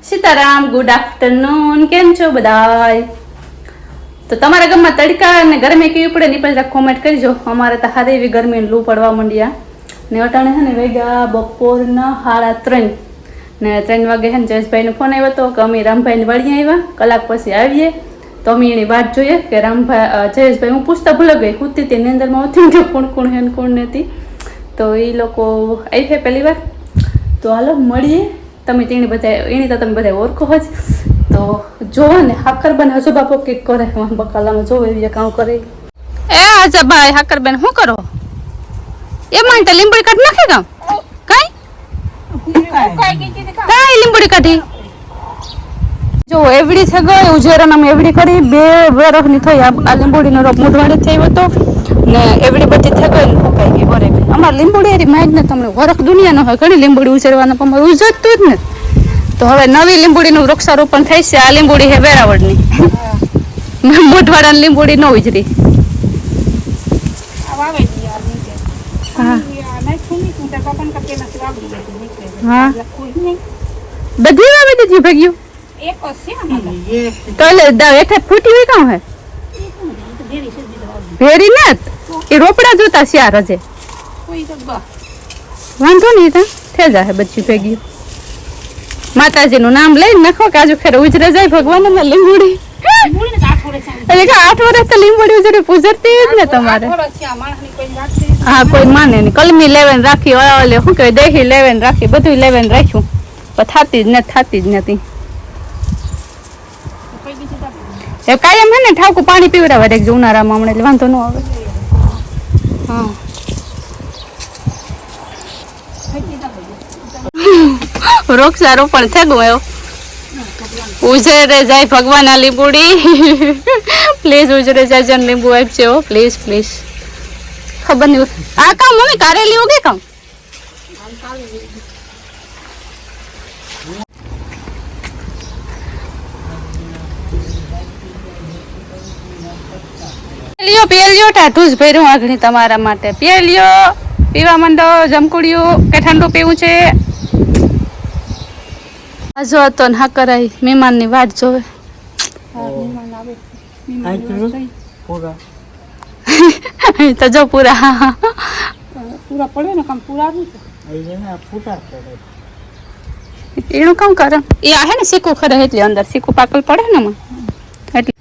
Sitaram, good afternoon. કેમ છો બધાય? તો તમારા ગામમાં તડકા અને ગરમી કેવી પડે ને પછી કોમેન્ટ કરજો. અમારે તો હારે એવી ગરમી લૂ પડવા માંડ્યા ને અટાણે છે ને વેગા બપોરના 3:30 ને 3 વાગે છે ને જયેશભાઈનો ફોન આવ્યો હતો કે અમે રામભાઈને વળી આવ્યા, કલાક પછી આવીએ. તો અમે એની વાત જોઈએ કે રામભાઈ જયેશભાઈ હું પૂછતા ભૂલ ગઈ કૂદતી હતી નિંદરમાં હતી કોણ કોણ હે કોણ નથી. તો એ લોકો આવી છે પહેલી વાર. તો હાલો મળીએ. તમે તેની બધા એની તો તમે બધા ઓળખો જ. તો જોવો ને હાકરબેન હજુ બાપો કેક કરે બકાલામાં જોવો એવી કામ કરે. એ આજે ભાઈ હાકરબેન શું કરો? એ માટે લીંબડી કાઢ નાખે કામ કઈ લીંબડી કાઢી જો એવડી થઈ ગઈ ઉજેરા નામ એવડી કરી 2 વર્ષની થઈ. આ લીંબડીનો રોપ મોઢવાડે થયો હતો ને એવડી બધી થઈ ગઈ ને ફકાઈ ગઈ બરે. અમારે લીંબડી એરી માહિત ને તમને વરખ દુનિયા ન હોય ઘણી લીંબડી ઉજેરવાના પણ અમારે ઉજરતું જ ને. તો હવે નવી લીંબડીનું વૃક્ષારોપણ થાય છે. આ લીંબડી હે વેરાવળની મોઢવાડાની લીંબડી ન ઉજરી. હા બધી વાવી દીધી ભેગ્યું તો એટલે ફૂટી હોય કામ હે ભેરી ને એ રોપડા જોતા શ્યાર હજે વાંધો નહીં તા થઈ જાય બધી ભેગી. માતાજી નું નામ લઈને નાખો કે આજુ ખેર ઉજરે જાય ભગવાન ને લીંબુડી એટલે કે 8 વર્ષ તો લીંબુડી ઉજરે પૂજરતી જ ને તમારે. હા કોઈ માને નહીં. કલમી લેવાને રાખી ઓલે શું કહેવાય દહી લેવાને રાખી બધું લેવાને રાખ્યું પણ થતી જ નથી. એ કાયમ હે ને ઠાકું પાણી પીવડાવે એક ઉનાળામાં હમણાં એટલે વાંધો ન આવે. હા વૃક્ષારોપણ થયું એવો ઉજરે જાય ભગવાન આ લીંબુડી પ્લીઝ ઉજરે જાય જન લીંબુ આપજો પ્લીઝ પ્લીઝ. ખબર નહીં આ કામ મમ્મી કારેલી ઉગે કામ પેલિયો ટાઢું જ ભર્યું આગળ તમારા માટે. પેલિયો પીવા માંડો જમકુડિયું કે ઠંડુ પીવું છે. આજો હતો ને હા કરાય મહેમાન ની વાત જોવે. તો જો પૂરા પડે ને કામ પૂરા એનું કામ કરે એ આ હે ને શીખું ખરે એટલે અંદર શીખું પાકલ પડે ને માં એટલે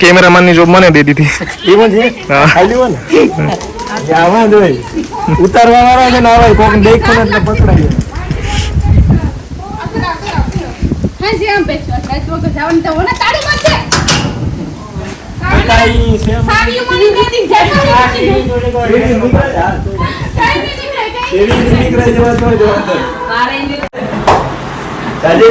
कैमरामैन ने जॉब मैंने दे दी थी उतारवा वाला है ना भाई कोई देख के मतलब पकड़ा गया हां जी हम बेचो तो जावन तो ना ताड़ी मत दे ताई से साड़ी मनी नहीं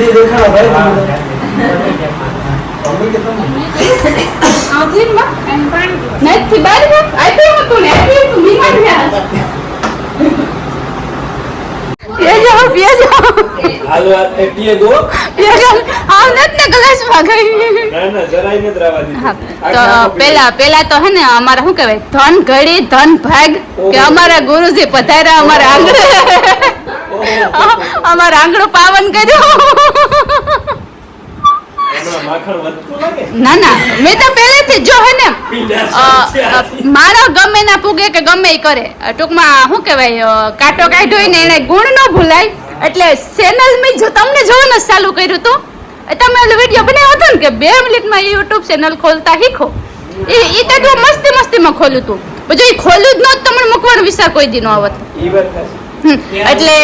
जी देखा भाई आउथीन માં નથી બાર આઈ તો ને તું બીમાર થયા पिया जाओ हालो आते पिए दो पिया जाओ आ नत ने ग्लास માં ગઈ ના ના જરાય ન દ્રાવા દીધી. તો પેલા તો હે ને અમારા શું કહેવાય ધન ઘડી ધન ભાગ કે અમારા ગુરુજી પધાર્યા અમારા આંગણે અમારા આંગણો પાવન કર્યો. ના ના મેં તો પહેલેથી જો હે ને મારો ગમે ના પૂગે કે ગમે ઈ કરે ટૂંકમાં શું કહેવાય કાંટો કાઢ્યો ને એને ગુણ ન ભૂલાય એટલે ચેનલ મેં જો તમને જોવાનું ચાલુ કર્યું હતું. તમે ઓલો વિડીયો બનાવ્યો હતો ને કે 2 મિનિટમાં યુટ્યુબ ચેનલ ખોલતા શીખો એ તો મસ્તી મસ્તીમાં ખોલ્યું હતું. જો એ ખોલ્યું જ ન તમને મૂકવાનો વિચાર કોઈ દી ન આવત. એટલે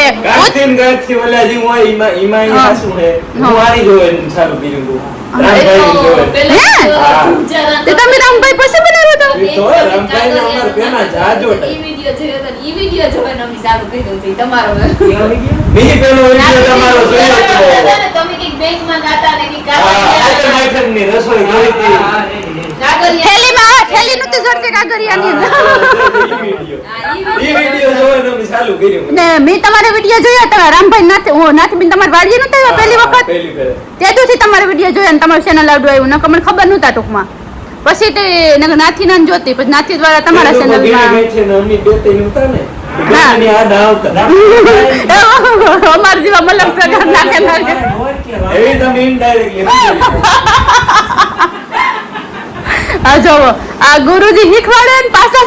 ગાંઠથી ઓલા જે હોય ઈમાં હા. હાસુ હે હા. હું આની જોવે સારું કર્યું તું રામભાઈ જોવે તે તમે રામભાઈ પાસે બનાવ્યો તો એ તો રામભાઈ ના અમાર પેના જાજો બીજી પેલો વિડિયો તમારો જોયો તો ની રસોઈ કરી હતી થેલીમાં થેલી નું તો જોડતે કાગરિયાની અંદર. ઈ વિડિયો જોવાનો અમે ચાલુ કર્યું ને મેં તમારો વિડિયો જોયો તો રામભાઈ નાથે હું નાથી બિન તમારી વાડીએ નતો આવ્યો પહેલી વખત પહેલી ફેર ત્યાંથી તમારો વિડિયો જોયો ને તમારું ચેનલ આવડું આવ્યું નકર મને ખબર નહોતા ટૂંકમાં પછી તે નાથી નાન જોતી પછી નાથી દ્વારા તમારા ચેનલમાં છે ને અમી બે ત્રણ ઉતા ને હા. ની આ આવતા અમાર જેવા મલમ પ્રકાર નાખે નાખે એવી તમે ઇનડાયરેક્ટલી આ જોવો આ ગુરુજી શીખવાડે ને પાછા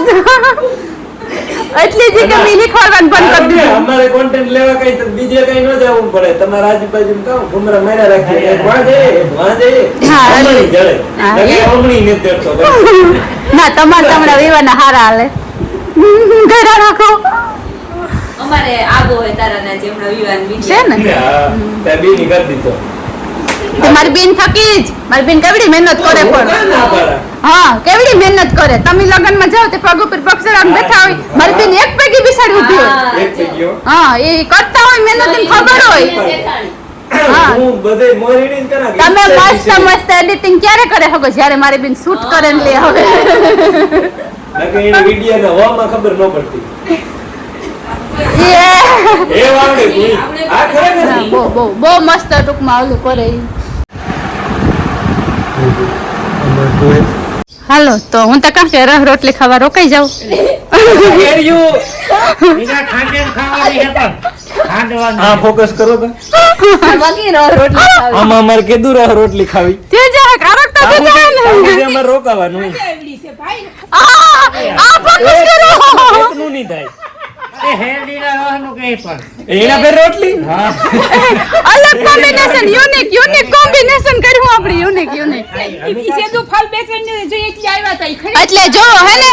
એટલી જી કે મેં શીખવાડવાનું બંધ કરી દીધું અમારે કોન્ટેન્ટ લેવા કઈ તો બીજે કઈ ન જવું પડે તમારા આજુબાજુ કામ ઘુમરા માર્યા રાખીએ વાંજે હા. ઓમણી જડે હા, નકે એ. ઓમણી ને દેડતો ના તમારે તમારા વિવાના હારા હાલે ઘરે રાખો અમારે આગો હોય તારાના જેમનો વિવાન છે ને હા તે બી ની કરી દીધો તો મારી બેન થકી જ મારી બેન કેવડી મહેનત કરે પણ ના પાડા હા કેવડી મહેનત કરે તમે લગનમાં જાઓ તે પગ ઉપર પગ ચડાવીને બેઠા હોય મારી બેન એક પૈકી બિસાડી ઊભી હોય એક થઈ ગયો હા એ કરતા હોય મહેનત એને ખબર હોય હા. હું બધે મોરીની જ કરા તમે મસ્ત મસ્ત એડિટિંગ ક્યારે કરે હકો જ્યારે મારી બેન શૂટ કરે ને લે હવે નકે એને વિડિયો ના હોમાં ખબર ન પડતી એ એ વાવડે કોઈ આ ખરેખર હા, બહુ મસ્ત ટૂંકમાં ઓલું કરે ઈ. હાલો તો હું તો કાં કે રહ રોટલી ખાવા રોકાઈ જાઉં હા ફોકસ કરો તો આમાં અમારે કીધું રહ રોટલી ખાવી તે જા કારક તો આવું દેતા ને છે, અમારે રોકાવાનું આ ફોકસ કરો એટલું નહીં થાય એના પર રોટલી અલગ કોમ્બિનેશન યુનિક કોમ્બિનેશન કર્યું આપણે યુનિક એટલે જો હે ને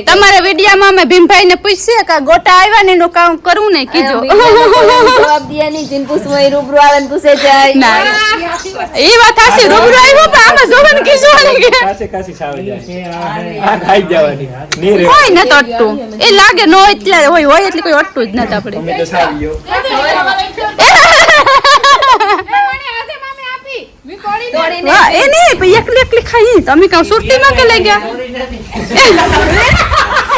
તમારા વિડિયામાં અમે ભીમભાઈ ને પૂછીએ કે ગોટા આવ્યા ને એનું કામ કરવું ને કીજો જવાબ દિયા નહીં જીન પૂછવું હોય રૂબરૂ આવે ને પૂછે જાય ના એ વાત હાસી રૂબરૂ આવ્યો પણ આમાં જોવાનું કીધું કે કાસી સાવે જાય આ ખાઈ જવાની ની રે કોઈ ન તોડતું એ લાગે નો એટલે હોય એટલે કોઈ અટતું જ નથી આપણે અમે તો સાવીયો વાહ એ નહીં પણ એકલી ખાઈ તમે કાં સુરતીમાં કે લઈ ગયા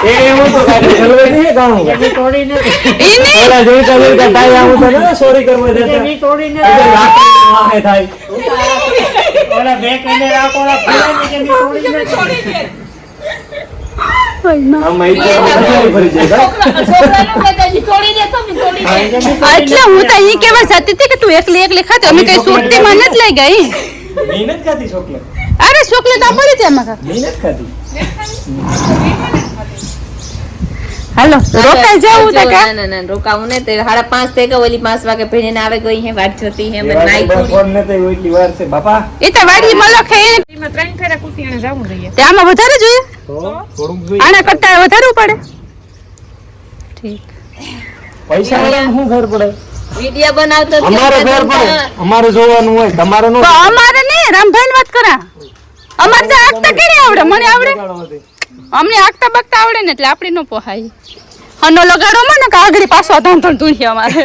એ હું તો કાઢી ચલવે નહીં ગાણું એ નહીં ઓલા જોઈતા ટાઈ આવું તો ને સોરી કરવા દેતા એટલે રાખી વાહે થાય આમાં ઈ તો વધારે ભરી જાય એટલે હું તો ઈ કેવા જતી હતી કે તું એકલી ખાતી અમે કઈ સુરતીમાં નથી લઈ ગઈ મહેનત ખાતી છોકલા અરે ચોકલેટ આ પડી છે એમાં કાં. મહેનત ખાતી હાલો રોકાઈ જાવું તો કે ના રોકાવું ને તે 5:30 થઈ ગયા ઓલી 5 વાગે ભણીને આવે ગઈ હે વાટ જોતી હે મને નાઈ એવા ફોન ને તો એટલી વાર છે બાપા એ તો વાડી મલક હે તે આમાં વધારે જોઈએ તો થોડુંક જોઈએ આના કરતા વધારે પડે ઠીક પૈસા વાળાને શું ખબર પડે વિડિયો બનાવતો અમારે ફેર પડે અમારે જોવાનું હોય તમારે નો તો અમારે ને રામભાઈ વાત કરા અમારે તો આગતા કેને આવડે મને આવડે અમને આગતા બગતા આવડે ને એટલે આપડી નો પોહાય હનો લગાડો માં ને કાગડી પાછો ધણ ધૂણી અમારે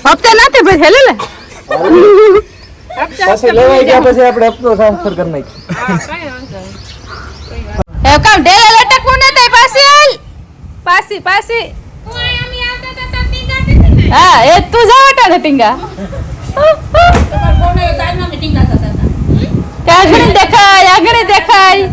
હપ્તા નાતે ભાઈ હેલે લે પછી લેવાઈ ગયા પછી આપણે હપ્તો ટ્રાન્સફર કરી નાખી એ કામ ઢેલે લટકવું ને તઈ પાછી હા એ તું જાવટા ને ટીંગા આગળ દેખાય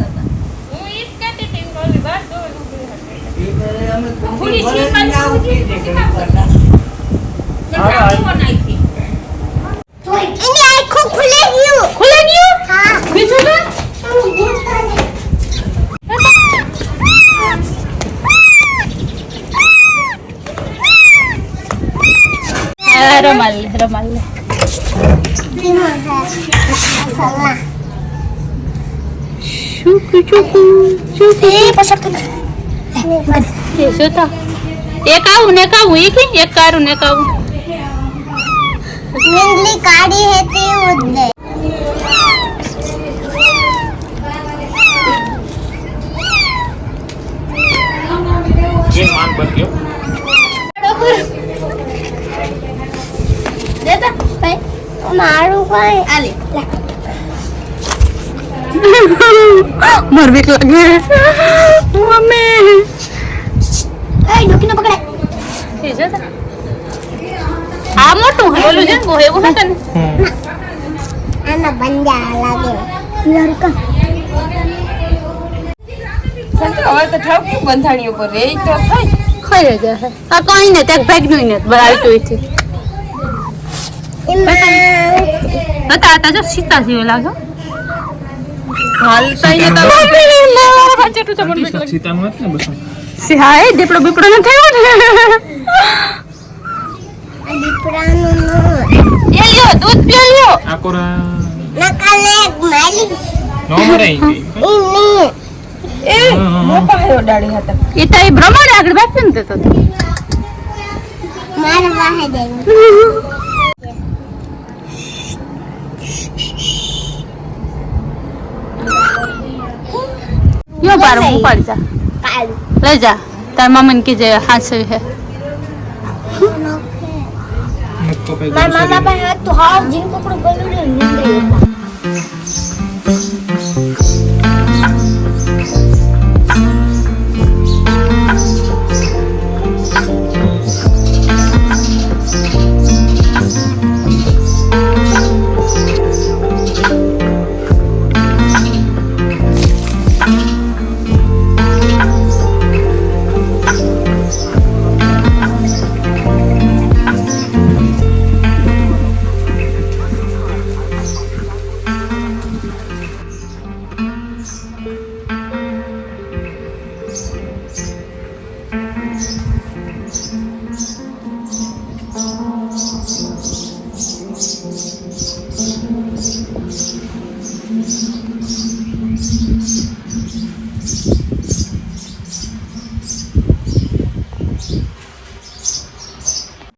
ખુલે ગયું બીજું ને રમાલ લે શું ચૂકુ ચૂકુ ચૂકુ એ પછાડ કર એ જોતા એક આવું ને એક આવું એ કે એક કારું ને એક આવું મીંડલી કાળી હે તે ઉડે જે માન બન ગયો દેતા ભાઈ મારું કોઈ આલે મર બીક લાગે મમ્મી એ ડોકીને પકડે એ જોતા આ મોટું હે ઓલું છે ને બહુ એવું હતું ને આના બંજા લાગે લડકા હવે તો ઠાવ કે બંધાણી ઉપર રે તો થાય ખાઈ જાય આ કોઈ ને ત્યાં ભાગનું ને બરાબર છે એમાં હતા હતા જો સીતા જેવો લાગે હાલતા ય તો હાચે તો મને સીતાનું હતું ને બસ સિહાય દીપડો બીપડો ન થયો ને દીપડાનું એ લ્યો દૂધ પી લ્યો આ કોરા નકાલે માલી નો મરે ઇની એ મોપા હે ડાડી હતા એ તો એ બ્રહ્માંડ આગળ બેઠો ને તો મારા વાહે દે યો બાર ઉપાડી જા કાલ લઈ જા તાર મમ્મીને કીજે હાંસવી હે મુક્કો પે મારા મામા પાસે તો હાવ જીન કપડું બોલું ને નીંદે